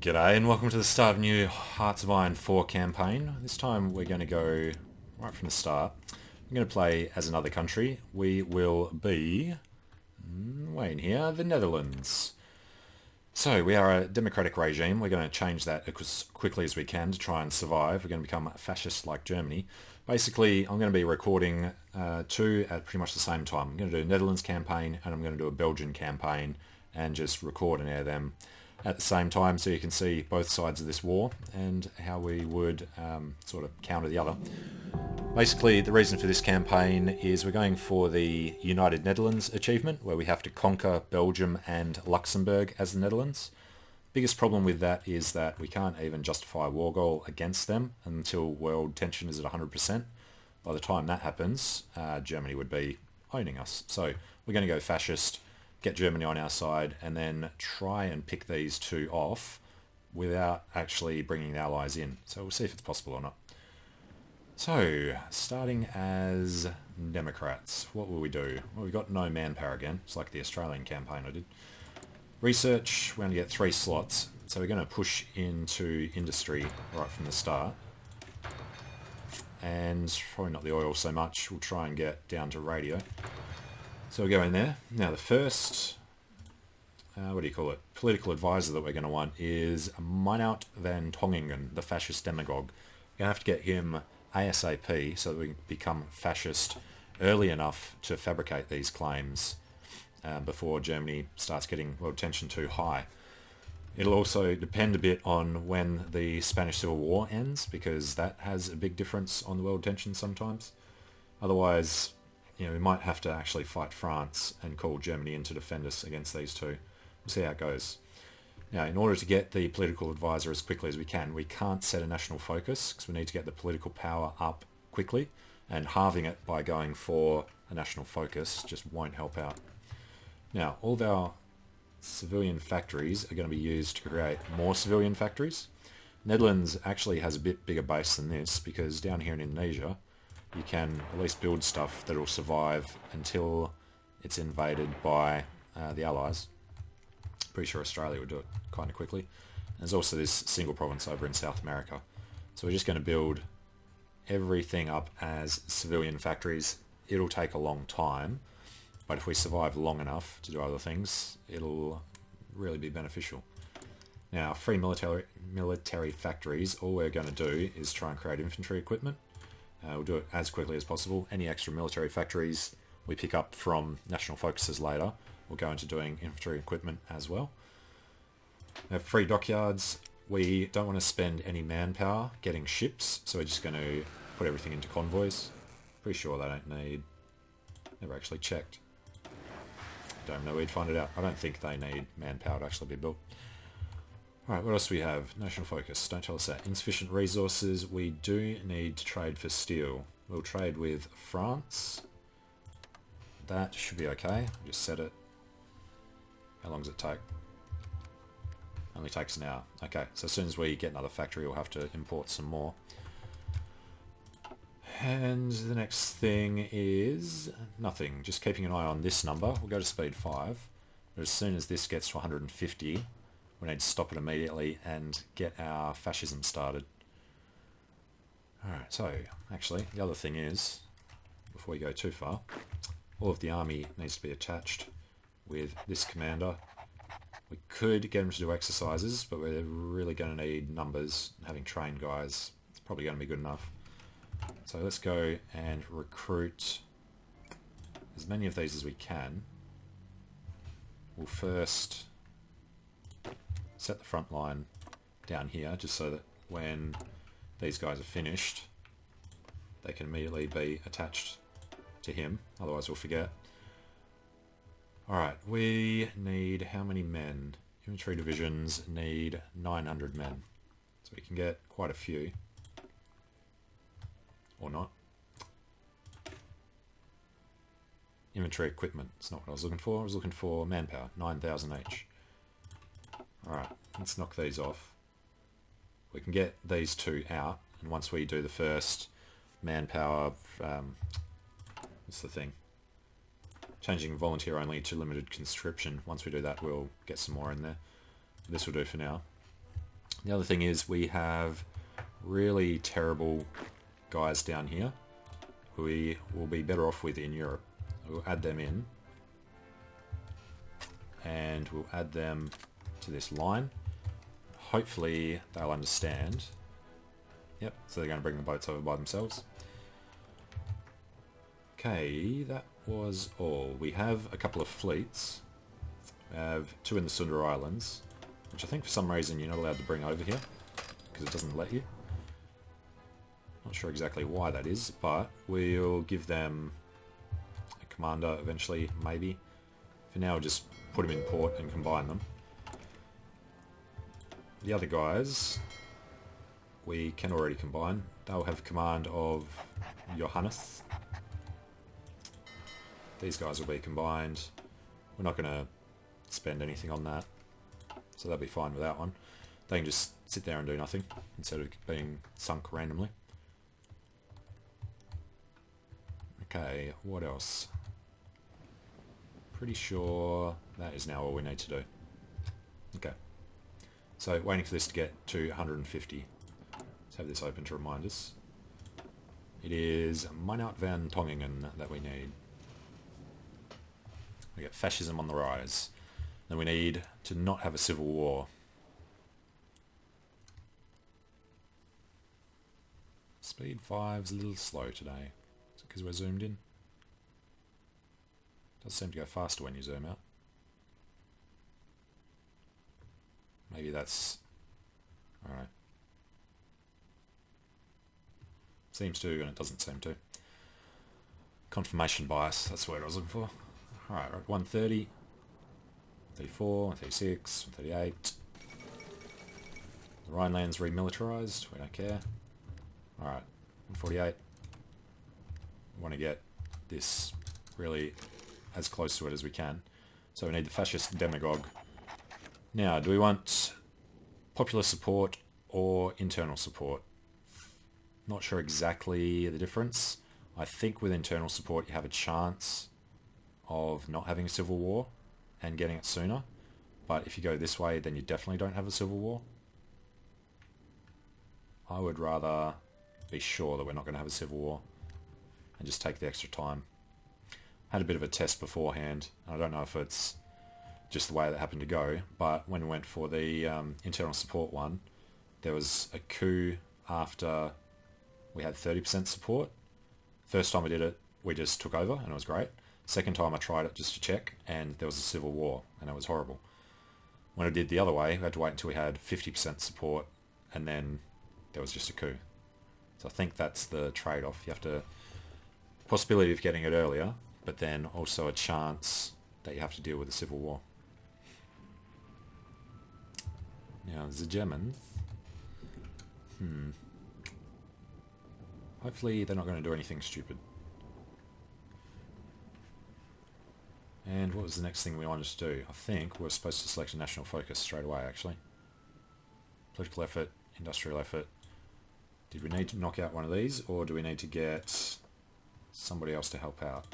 G'day and welcome to the start of new Hearts of Iron 4 campaign. This time we're going to go right from the start. I'm going to play as another country. We will be, way in here, the Netherlands. So we are a democratic regime. We're going to change that as quickly as we can to try and survive. We're going to become fascist like Germany. Basically, I'm going to be recording two at pretty much the same time. I'm going to do a Netherlands campaign and I'm going to do a Belgian campaign and just record and air them at the same time so you can see both sides of this war and how we would sort of counter the other. Basically, the reason for this campaign is we're going for the United Netherlands achievement, where we have to conquer Belgium and Luxembourg as the Netherlands. Biggest problem with that is that we can't even justify a war goal against them until world tension is at 100%. By the time that happens, Germany would be owning us. So we're going to go fascist, get Germany on our side, and then try and pick these two off without actually bringing the allies in. So we'll see if it's possible or not. So, starting as Democrats, what will we do? Well, we've got no manpower again. It's like the Australian campaign I did. Research, we're going to get 3 slots. So we're going to push into industry right from the start. And probably not the oil so much. We'll try and get down to radio. So we'll go in there. Now the first, what do you call it, political advisor that we're going to want is Meinout van Tongingen, the fascist demagogue. We're going to have to get him ASAP so that we can become fascist early enough to fabricate these claims before Germany starts getting world tension too high. It'll also depend a bit on when the Spanish Civil War ends, because that has a big difference on the world tension sometimes. Otherwise, you know, we might have to actually fight France and call Germany in to defend us against these two. We'll see how it goes. Now, in order to get the political advisor as quickly as we can't set a national focus because we need to get the political power up quickly, and halving it by going for a national focus just won't help out. Now, all of our civilian factories are going to be used to create more civilian factories. Netherlands actually has a bit bigger base than this, because down here in Indonesia, you can at least build stuff that will survive until it's invaded by the Allies. Pretty sure Australia would do it kind of quickly. There's also this single province over in South America. So we're just going to build everything up as civilian factories. It'll take a long time, but if we survive long enough to do other things, it'll really be beneficial. Now, free military factories, all we're going to do is try and create infantry equipment. We'll do it as quickly as possible. Any extra military factories we pick up from national focuses later, we'll go into doing infantry equipment as well. We have free dockyards. We don't want to spend any manpower getting ships, so we're just going to put everything into convoys. Pretty sure they don't need... Never actually checked. Don't know where you'd find it out. I don't think they need manpower to actually be built. Alright, what else do we have? National focus. Don't tell us that. Insufficient resources. We do need to trade for steel. We'll trade with France. That should be okay. Just set it. How long does it take? Only takes an hour. Okay, so as soon as we get another factory, we'll have to import some more. And the next thing is nothing. Just keeping an eye on this number. We'll go to speed 5. But as soon as this gets to 150, we need to stop it immediately and get our fascism started. Alright, so actually the other thing is, before we go too far, all of the army needs to be attached with this commander. We could get him to do exercises, but we're really going to need numbers. Having trained guys, it's probably going to be good enough. So let's go and recruit as many of these as we can. We'll first set the front line down here, just so that when these guys are finished, they can immediately be attached to him, otherwise we'll forget. Alright, we need how many men? Infantry divisions need 900 men. So we can get quite a few. Or not. Infantry equipment, it's not what I was looking for. I was looking for manpower, 9,000 each. Alright, let's knock these off. We can get these two out, and once we do the first manpower, what's the thing? Changing volunteer only to limited conscription. Once we do that, we'll get some more in there. This will do for now. The other thing is we have really terrible guys down here who we will be better off with in Europe. We'll add them in, and we'll add them to this line. Hopefully they'll understand. Yep, so they're going to bring the boats over by themselves. Okay, that was all. We have a couple of fleets. We have 2 in the Sunda Islands, which I think for some reason you're not allowed to bring over here, because it doesn't let you. Not sure exactly why that is, but we'll give them a commander eventually, maybe. For now, we'll just put them in port and combine them. The other guys, we can already combine. They'll have command of Johannes. These guys will be combined. We're not going to spend anything on that, so they'll be fine with that one. They can just sit there and do nothing instead of being sunk randomly. Okay, what else? Pretty sure that is now all we need to do. Okay. So waiting for this to get to 150. Let's have this open to remind us. It is Meinout van Tongingen that we need. We get fascism on the rise. Then we need to not have a civil war. Speed 5's a little slow today. Is it because we're zoomed in? Does seem to go faster when you zoom out. Maybe that's... Alright. Seems to, and it doesn't seem to. Confirmation bias, that's the word I was looking for. Alright, we're at 130, 134, 136, 138. The Rhineland's remilitarised, we don't care. Alright, 148. We want to get this really as close to it as we can. So we need the fascist demagogue. Now, do we want popular support or internal support? Not sure exactly the difference. I think with internal support you have a chance of not having a civil war and getting it sooner. But if you go this way, then you definitely don't have a civil war. I would rather be sure that we're not going to have a civil war and just take the extra time. Had a bit of a test beforehand. I don't know if it's just the way that happened to go, but when we went for the internal support one, there was a coup after we had 30% support. First time I did it, we just took over and it was great. Second time I tried it just to check, and there was a civil war and it was horrible. When I did the other way, we had to wait until we had 50% support, and then there was just a coup. So I think that's the trade-off. You have to... possibility of getting it earlier, but then also a chance that you have to deal with a civil war. Now, the Germans... Hopefully they're not going to do anything stupid. And what was the next thing we wanted to do? I think we're supposed to select a national focus straight away, actually. Political effort, industrial effort. Did we need to knock out one of these, or do we need to get somebody else to help out?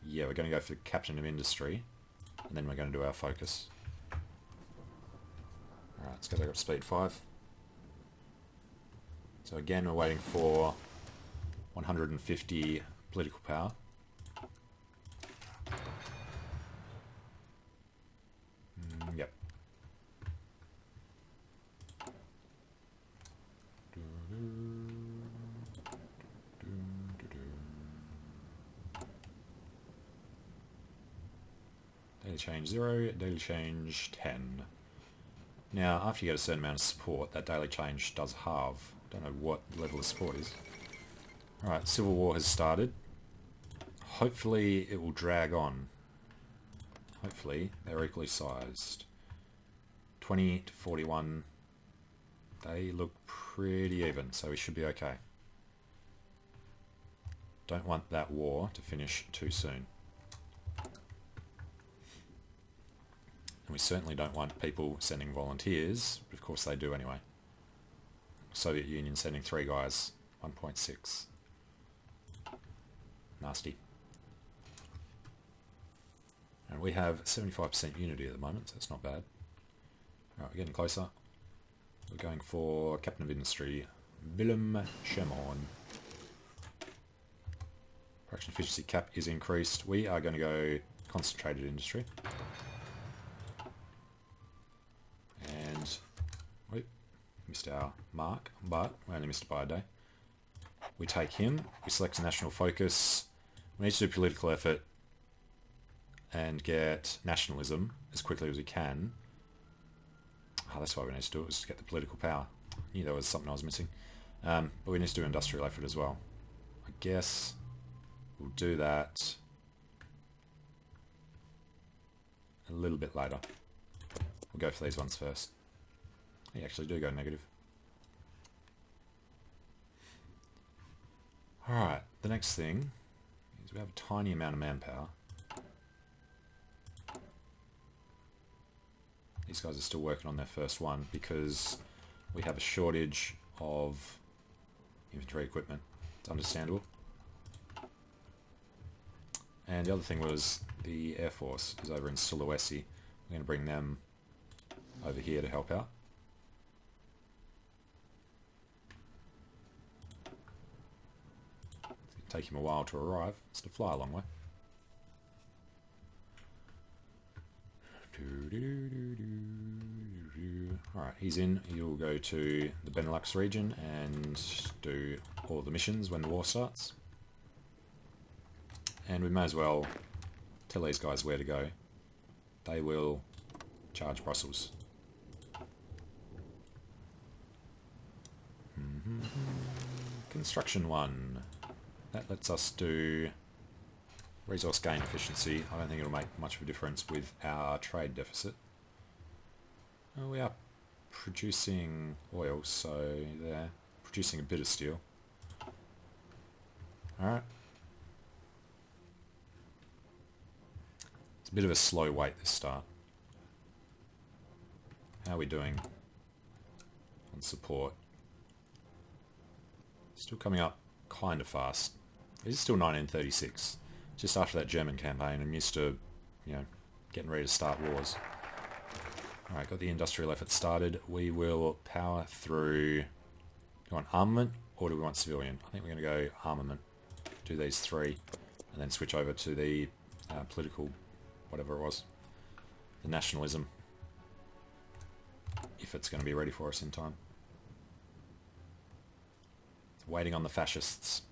Yeah, we're going to go for the captain of industry, and then we're going to do our focus. Alright, let's go back up to speed 5. So again, we're waiting for 150 political power. Yep. Daily change 0, daily change 10. Now, after you get a certain amount of support, that daily change does halve. Don't know what level of support is. Alright, civil war has started. Hopefully it will drag on. Hopefully they're equally sized. 20 to 41. They look pretty even, so we should be okay. Don't want that war to finish too soon. And we certainly don't want people sending volunteers, but of course they do anyway. Soviet Union sending 3 guys, 1.6. Nasty. And we have 75% unity at the moment, so that's not bad. Alright, we're getting closer. We're going for Captain of Industry, Willem Sherman. Production efficiency cap is increased. We are going to go concentrated industry. And we missed our mark, but we only missed it by a day. We take him, we select a national focus. We need to do political effort and get nationalism as quickly as we can. Oh, that's why we need to do it, was to get the political power. I knew there was something I was missing. But we need to do industrial effort as well. I guess we'll do that a little bit later. We'll go for these ones first. They actually do go negative. Alright, the next thing is we have a tiny amount of manpower. These guys are still working on their first one because we have a shortage of infantry equipment. It's understandable. And the other thing was the Air Force is over in Sulawesi. We're going to bring them over here to help out. It's going to take him a while to arrive. It's to fly a long way. Alright, he's in. He'll go to the Benelux region and do all the missions when the war starts. And we may as well tell these guys where to go. They will charge Brussels. Construction 1. That lets us do resource gain efficiency. I don't think it'll make much of a difference with our trade deficit. We are producing oil, so they're producing a bit of steel. Alright. It's a bit of a slow wait this start. How are we doing on support? Still coming up kind of fast. It is still 1936. Just after that German campaign, I'm used to, you know, getting ready to start wars. Alright, got the industrial effort started. We will power through... Do we want armament or do we want civilian? I think we're going to go armament. Do these three and then switch over to the political, whatever it was. The nationalism. If it's going to be ready for us in time. Waiting on the fascists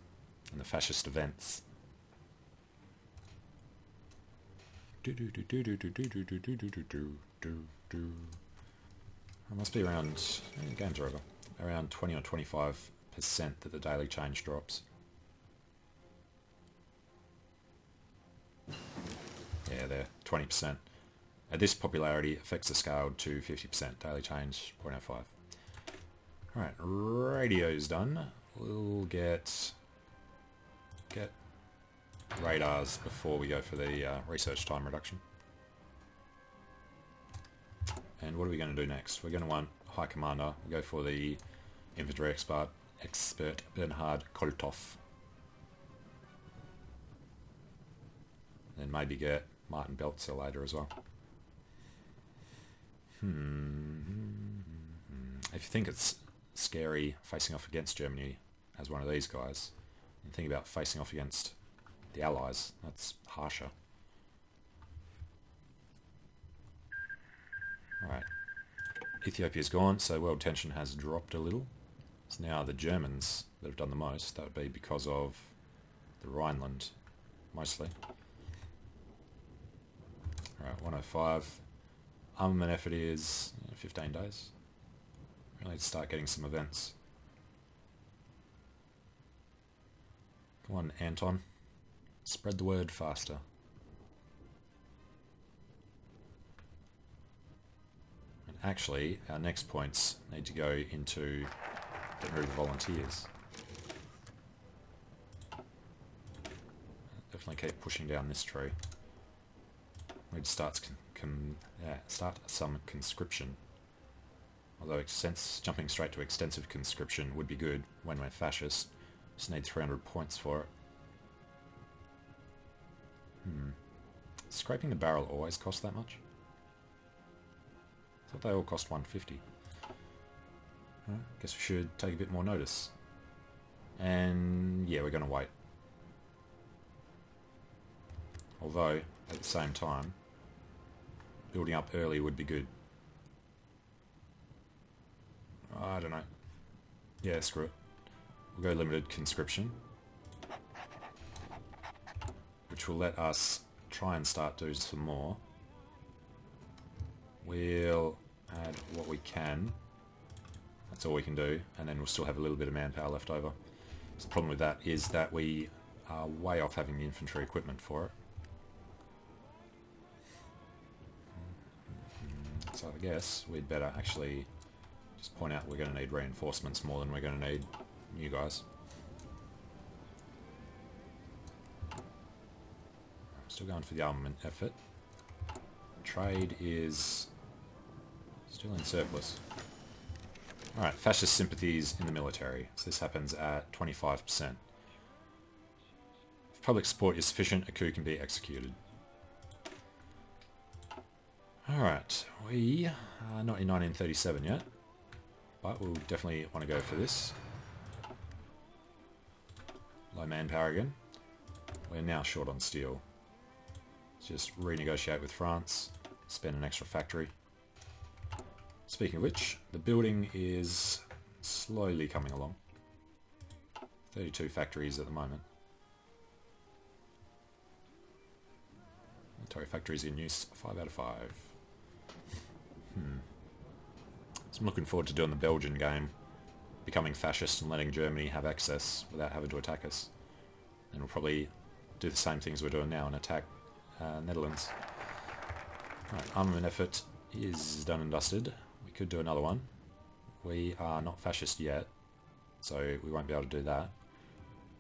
and the fascist events. It must be around, the games are over, around 20 or 25% that the daily change drops. Yeah, there, 20%. At this popularity, affects the scale to 50%, daily change 0.05. Alright, radio's done. We'll get radars before we go for the research time reduction. And what are we going to do next? We're going to want High Commander. We'll go for the infantry expert Bernhard Kolthoff. Then maybe get Martin Belzer later as well. If you think it's scary facing off against Germany as one of these guys, and think about facing off against the Allies, that's harsher. Alright, Ethiopia's gone, so world tension has dropped a little. It's now the Germans that have done the most. That would be because of the Rhineland, mostly. Alright, 105. Armament effort is 15 days. We need to start getting some events. Come on, Anton. Spread the word faster. And actually, our next points need to go into getting rid of volunteers. Definitely keep pushing down this tree. We need to start some conscription. Although jumping straight to extensive conscription would be good when we're fascist. Just need 300 points for it. Scraping the barrel always cost that much? I thought they all cost 150. Guess we should take a bit more notice. And yeah, we're going to wait. Although, at the same time, building up early would be good. I don't know. Yeah, screw it. We'll go limited conscription, which will let us try and start doing some more. We'll add what we can. That's all we can do, and then we'll still have a little bit of manpower left over. So the problem with that is that we are way off having the infantry equipment for it. So I guess we'd better actually just point out we're going to need reinforcements more than we're going to need new guys. Still going for the armament effort. Trade is still in surplus. Alright, fascist sympathies in the military. So this happens at 25%. If public support is sufficient, a coup can be executed. Alright, we are not in 1937 yet, but we'll definitely want to go for this. Low manpower again. We're now short on steel. Let's just renegotiate with France, spend an extra factory. Speaking of which, the building is slowly coming along. 32 factories at the moment. Military factories in use, 5 out of 5. So I'm looking forward to doing the Belgian game, becoming fascist and letting Germany have access without having to attack us. And we'll probably do the same things we're doing now and attack Netherlands. Right, armament effort is done and dusted. We could do another one. We are not fascist yet, so we won't be able to do that.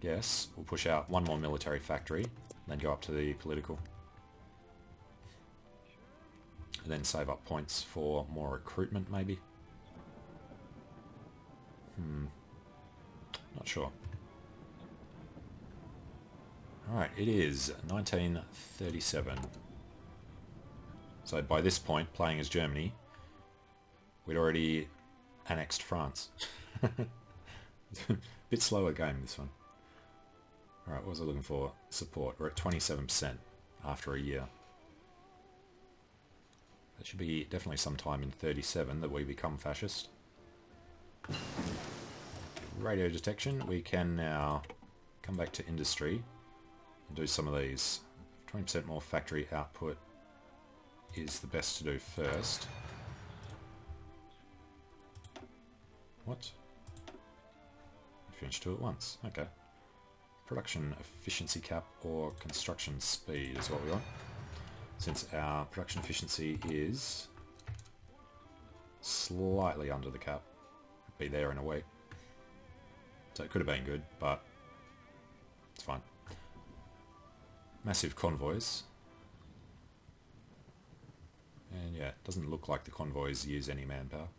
Yes, we'll push out one more military factory, then go up to the political. And then save up points for more recruitment, maybe? Not sure. Alright, it is 1937. So by this point, playing as Germany, we'd already annexed France. Bit slower game, this one. Alright, what was I looking for? Support. We're at 27% after a year. That should be definitely sometime in 37 that we become fascist. Radio detection. We can now come back to industry and do some of these. 20% more factory output is the best to do first. What? Finish two at once. Okay. Production efficiency cap or construction speed is what we want. Since our production efficiency is slightly under the cap. Be there in a week. So it could have been good, but it's fine. Massive convoys. And yeah, it doesn't look like the convoys use any manpower.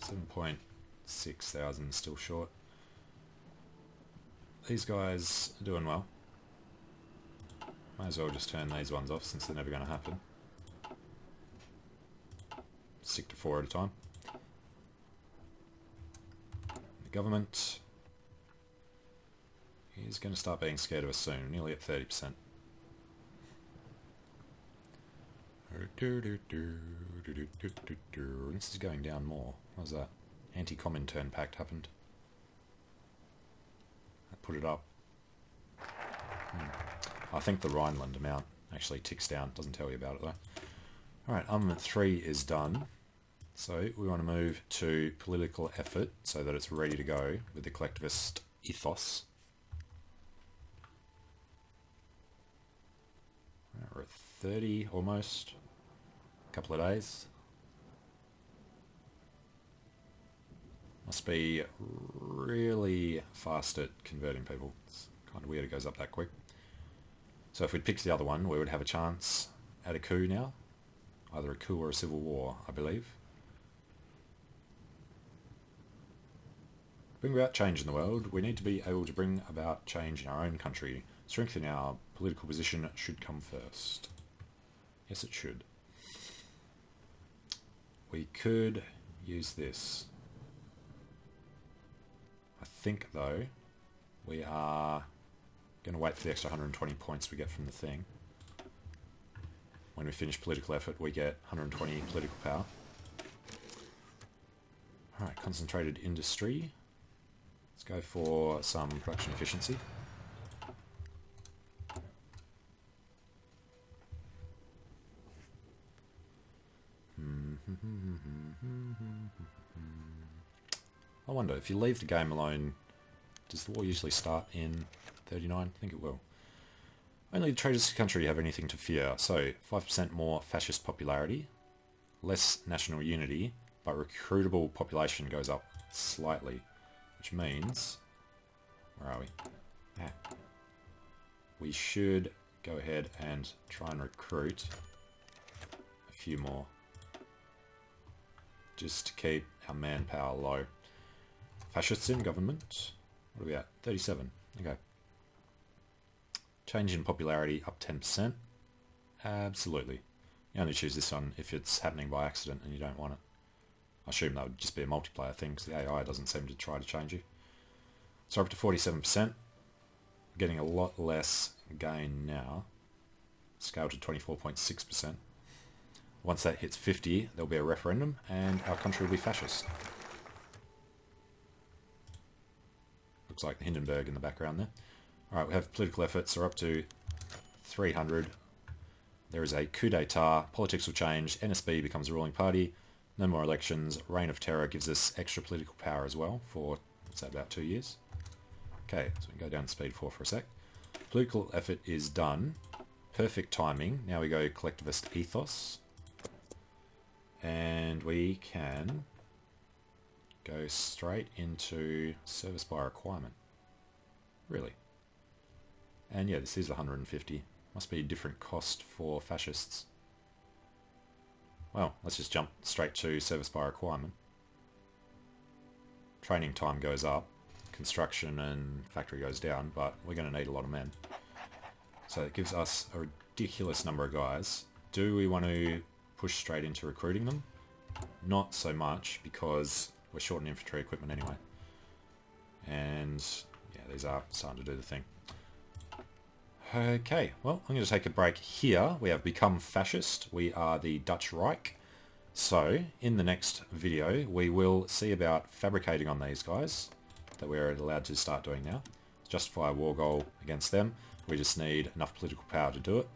$7,600 still short. These guys are doing well. Might as well just turn these ones off since they're never going to happen. Stick to 4 at a time. The government is going to start being scared of us soon, nearly at 30%. This is going down more. What was that? Anti-Comintern Pact happened. I put it up. I think the Rhineland amount actually ticks down. Doesn't tell you about it though. Alright, armament 3 is done. So we want to move to political effort so that it's ready to go with the collectivist ethos. We're at 30 almost. A couple of days. Must be really fast at converting people. It's kind of weird it goes up that quick. So if we'd picked the other one, we would have a chance at a coup now. Either a coup or a civil war, I believe. bring about change in the world, we need to be able to bring about change in our own country. Strengthening our political position should come first. Yes, it should. We could use this. I think, though, we are going to wait for the extra 120 points we get from the thing. When we finish political effort, we get 120 political power. Alright, concentrated industry. Let's go for some production efficiency. I wonder, if you leave the game alone, does the war usually start in 39? I think it will. Only the traitors country have anything to fear, so 5% more fascist popularity, less national unity, but recruitable population goes up slightly, which means, where are we? We should go ahead and try and recruit a few more, just to keep our manpower low. Fascists in government, what are we at? 37, okay. Change in popularity up 10%. Absolutely. You only choose this one if it's happening by accident and you don't want it. I assume that would just be a multiplayer thing because the AI doesn't seem to try to change you. So up to 47%. Getting a lot less gain now. Scale to 24.6%. Once that hits 50, there'll be a referendum and our country will be fascist. Looks like Hindenburg in the background there. Alright, we have political efforts are up to 300. There is a coup d'etat, politics will change, NSB becomes a ruling party, no more elections, reign of terror gives us extra political power as well for, what's that, about 2 years? Okay, so we can go down to speed 4 for a sec. Political effort is done. Perfect timing. Now we go collectivist ethos. And we can go straight into service by requirement. Really? And yeah, this is 150. Must be a different cost for fascists. Well, let's just jump straight to service by requirement. Training time goes up. Construction and factory goes down, but we're going to need a lot of men. So it gives us a ridiculous number of guys. Do we want to push straight into recruiting them? Not so much, because we're short on infantry equipment anyway. And yeah, these are starting to do the thing. Okay, well, I'm going to take a break here. We have become fascist. We are the Dutch Reich. So, in the next video, we will see about fabricating on these guys that we're allowed to start doing now. Justify a war goal against them. We just need enough political power to do it.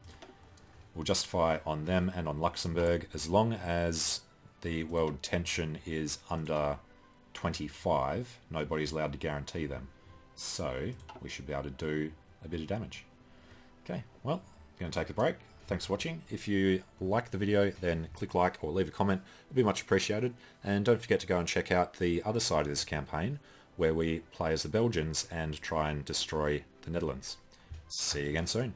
We'll justify on them and on Luxembourg as long as the world tension is under 25. Nobody's allowed to guarantee them. So, we should be able to do a bit of damage. Okay, well, I'm going to take a break. Thanks for watching. If you like the video, then click like or leave a comment. It'd be much appreciated. And don't forget to go and check out the other side of this campaign, where we play as the Belgians and try and destroy the Netherlands. See you again soon.